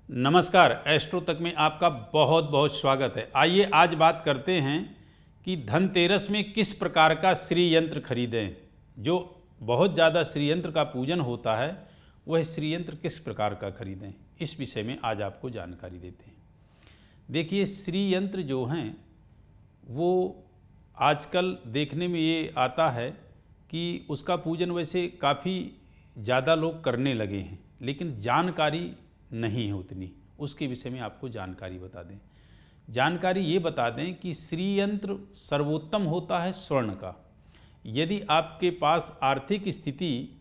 नमस्कार, एस्ट्रो तक में आपका बहुत बहुत स्वागत है। आइए आज बात करते हैं कि धनतेरस में किस प्रकार का श्री यंत्र खरीदें। जो बहुत ज़्यादा श्री यंत्र का पूजन होता है वह श्री यंत्र किस प्रकार का खरीदें, इस विषय में आज आपको जानकारी देते हैं। देखिए, श्री यंत्र जो हैं वो आजकल देखने में ये आता है कि उसका पूजन वैसे काफ़ी ज़्यादा लोग करने लगे हैं, लेकिन जानकारी नहीं है उतनी। उसके विषय में आपको जानकारी बता दें। जानकारी ये बता दें कि श्री यंत्र सर्वोत्तम होता है स्वर्ण का। यदि आपके पास आर्थिक स्थिति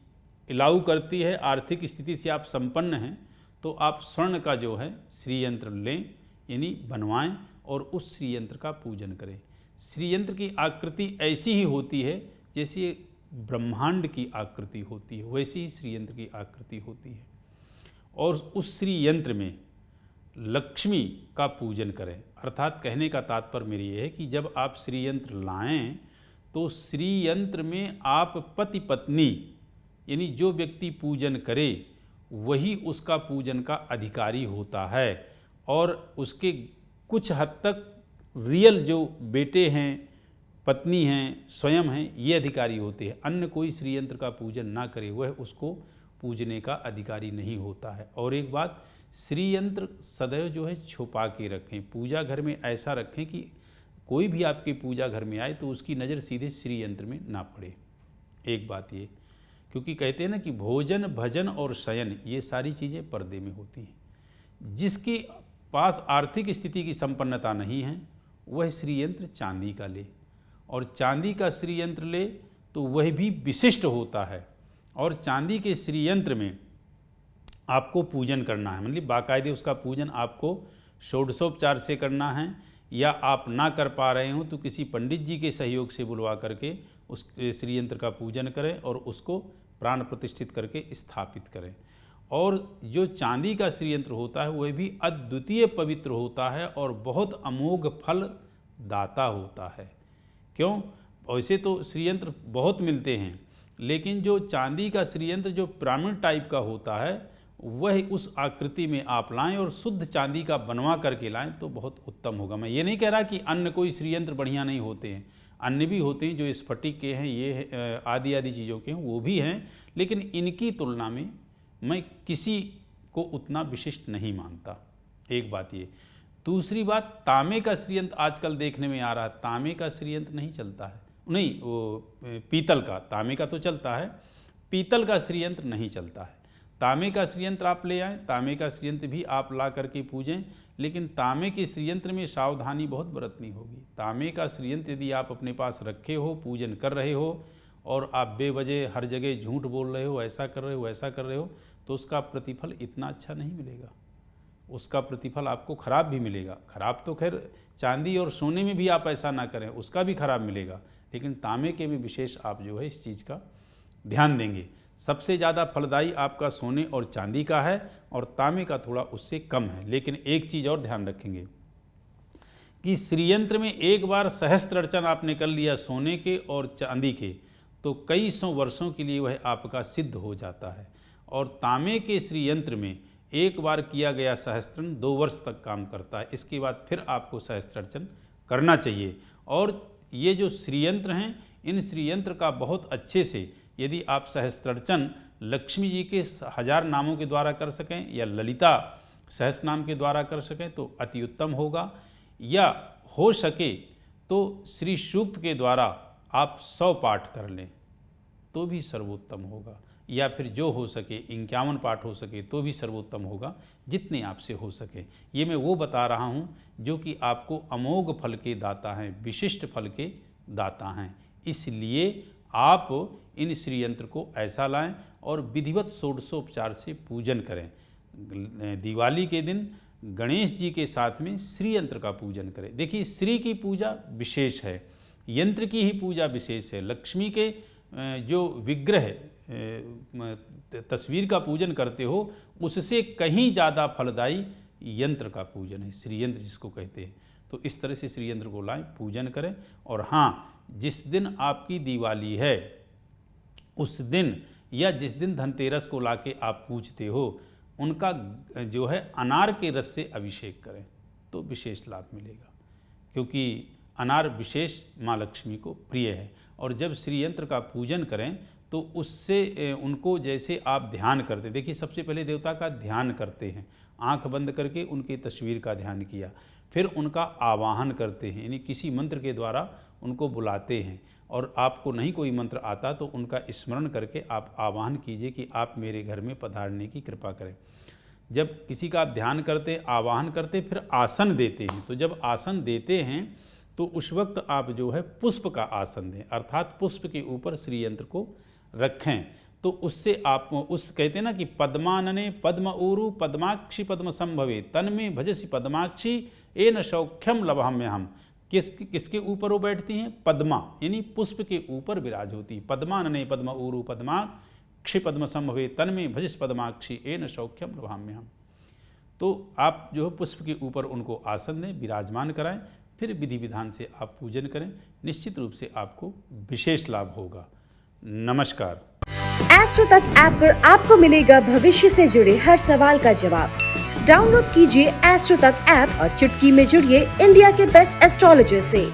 अलाउ करती है, आर्थिक स्थिति से आप संपन्न हैं, तो आप स्वर्ण का जो है श्री यंत्र लें, यानी बनवाएं और उस श्री यंत्र का पूजन करें। श्री यंत्र की आकृति ऐसी ही होती है जैसे ब्रह्मांड की आकृति होती है, वैसी ही श्री यंत्र की आकृति होती है। और उस श्री यंत्र में लक्ष्मी का पूजन करें। अर्थात कहने का तात्पर्य मेरी ये है कि जब आप श्री यंत्र लाएं तो श्री यंत्र में आप पति पत्नी यानी जो व्यक्ति पूजन करे वही उसका पूजन का अधिकारी होता है, और उसके कुछ हद तक रियल जो बेटे हैं, पत्नी हैं, स्वयं हैं, ये अधिकारी होते हैं। अन्य कोई श्री यंत्र का पूजन ना करे वह उसको पूजने का अधिकारी नहीं होता है। और एक बात, श्री यंत्र सदैव जो है छुपा के रखें। पूजा घर में ऐसा रखें कि कोई भी आपके पूजा घर में आए तो उसकी नज़र सीधे श्री यंत्र में ना पड़े। एक बात ये, क्योंकि कहते हैं ना कि भोजन भजन और शयन ये सारी चीज़ें पर्दे में होती हैं। जिसके पास आर्थिक स्थिति की संपन्नता नहीं है वह श्री यंत्र चांदी का ले, और चांदी का श्री यंत्र ले तो वह भी विशिष्ट होता है। और चांदी के श्री यंत्र में आपको पूजन करना है, मतलब बाकायदे उसका पूजन आपको षोडशोपचार से करना है, या आप ना कर पा रहे हो तो किसी पंडित जी के सहयोग से बुलवा करके उस श्री यंत्र का पूजन करें और उसको प्राण प्रतिष्ठित करके स्थापित करें। और जो चांदी का श्री यंत्र होता है वह भी अद्वितीय पवित्र होता है और बहुत अमोघ फल दाता होता है। क्यों? वैसे तो श्री यंत्र बहुत मिलते हैं, लेकिन जो चांदी का श्री यंत्र जो पिरामिड टाइप का होता है वह उस आकृति में आप लाएं और शुद्ध चांदी का बनवा करके लाएं तो बहुत उत्तम होगा। मैं ये नहीं कह रहा कि अन्य कोई श्री यंत्र बढ़िया नहीं होते हैं, अन्य भी होते हैं जो स्फटिक के हैं, ये आदि आदि चीज़ों के हैं, वो भी हैं, लेकिन इनकी तुलना में मैं किसी को उतना विशिष्ट नहीं मानता। एक बात ये। दूसरी बात, तांबे का श्री यंत्र आजकल देखने में आ रहा है। तांबे का श्री यंत्र नहीं चलता है, नहीं, वो पीतल का, तांबे का तो चलता है, पीतल का श्री यंत्र नहीं चलता है। तांबे का श्री यंत्र आप ले आएँ, तांबे का श्री यंत्र भी आप ला करके पूजें, लेकिन तांबे के श्री यंत्र में सावधानी बहुत बरतनी होगी। तांबे का श्री यंत्र यदि आप अपने पास रखे हो, पूजन कर रहे हो और आप बेवजह हर जगह झूठ बोल रहे हो, ऐसा कर रहे हो, वैसा कर रहे हो, तो उसका प्रतिफल इतना अच्छा नहीं मिलेगा। उसका प्रतिफल आपको खराब भी मिलेगा। खराब तो खैर चांदी और सोने में भी आप ऐसा ना करें, उसका भी खराब मिलेगा, लेकिन तांबे के में विशेष आप जो है इस चीज़ का ध्यान देंगे। सबसे ज़्यादा फलदायी आपका सोने और चांदी का है और तांबे का थोड़ा उससे कम है। लेकिन एक चीज़ और ध्यान रखेंगे कि श्री यंत्र में एक बार सहस्त्र अर्चन आपने कर लिया सोने के और चांदी के, तो कई सौ वर्षों के लिए वह आपका सिद्ध हो जाता है। और तांबे के श्री यंत्र में एक बार किया गया सहस्त्रन 2 वर्ष तक काम करता है। इसके बाद फिर आपको सहस्त्रार्चन करना चाहिए। और ये जो श्री यंत्र हैं, इन श्री यंत्र का बहुत अच्छे से यदि आप सहस्त्रार्चन लक्ष्मी जी के 1000 नामों के द्वारा कर सकें या ललिता सहस्त्र नाम के द्वारा कर सकें तो अति उत्तम होगा, या हो सके तो श्री सूक्त के द्वारा आप 100 पाठ कर लें तो भी सर्वोत्तम होगा, या फिर जो हो सके 51 पाठ हो सके तो भी सर्वोत्तम होगा, जितने आपसे हो सके। ये मैं वो बता रहा हूँ जो कि आपको अमोघ फल के दाता हैं, विशिष्ट फल के दाता हैं। इसलिए आप इन श्री यंत्र को ऐसा लाएं और विधिवत षोडशोपचार से पूजन करें। दिवाली के दिन गणेश जी के साथ में श्री यंत्र का पूजन करें। देखिए, श्री की पूजा विशेष है, यंत्र की ही पूजा विशेष है। लक्ष्मी के जो विग्रह तस्वीर का पूजन करते हो उससे कहीं ज़्यादा फलदायी यंत्र का पूजन है, श्री यंत्र जिसको कहते हैं। तो इस तरह से श्री यंत्र को लाएं, पूजन करें। और हाँ, जिस दिन आपकी दिवाली है उस दिन या जिस दिन धनतेरस को लाके आप पूजते हो उनका जो है अनार के रस से अभिषेक करें तो विशेष लाभ मिलेगा, क्योंकि अनार विशेष माँ लक्ष्मी को प्रिय है। और जब श्री यंत्र का पूजन करें तो उससे उनको जैसे आप ध्यान करते, देखिए सबसे पहले देवता का ध्यान करते हैं, आंख बंद करके उनकी तस्वीर का ध्यान किया, फिर उनका आवाहन करते हैं, यानी किसी मंत्र के द्वारा उनको बुलाते हैं। और आपको नहीं कोई मंत्र आता तो उनका स्मरण करके आप आवाहन कीजिए कि आप मेरे घर में पधारने की कृपा करें। जब किसी का आप ध्यान करते, आवाहन करते, फिर आसन देते हैं, तो जब आसन देते हैं तो उस वक्त आप जो है पुष्प का आसन दें, अर्थात पुष्प के ऊपर श्री यंत्र को रखें। तो उससे आप उस कहते हैं ना कि पद्मानने पद्म ऊरु पद्माक्षी पद्म संभवे तन्मे भजसी पद्माक्षी एन सौख्यम लभाम्यहम। किसके ऊपर वो बैठती हैं? पद्मा, यानी पुष्प के ऊपर विराज होती। पद्मानने पद्म ऊरु पद्माक्षी पद्म संभवे तन्मे भजस पद्माक्षी एन सौख्यम लभाम्यहम। तो आप जो है पुष्प के ऊपर उनको आसन दें, विराजमान कराएं, फिर विधि विधान से आप पूजन करें, निश्चित रूप से आपको विशेष लाभ होगा। नमस्कार। एस्ट्रो तक ऐप पर आपको मिलेगा भविष्य से जुड़े हर सवाल का जवाब। डाउनलोड कीजिए एस्ट्रो तक ऐप और चुटकी में जुड़िए इंडिया के बेस्ट एस्ट्रोलॉजर से।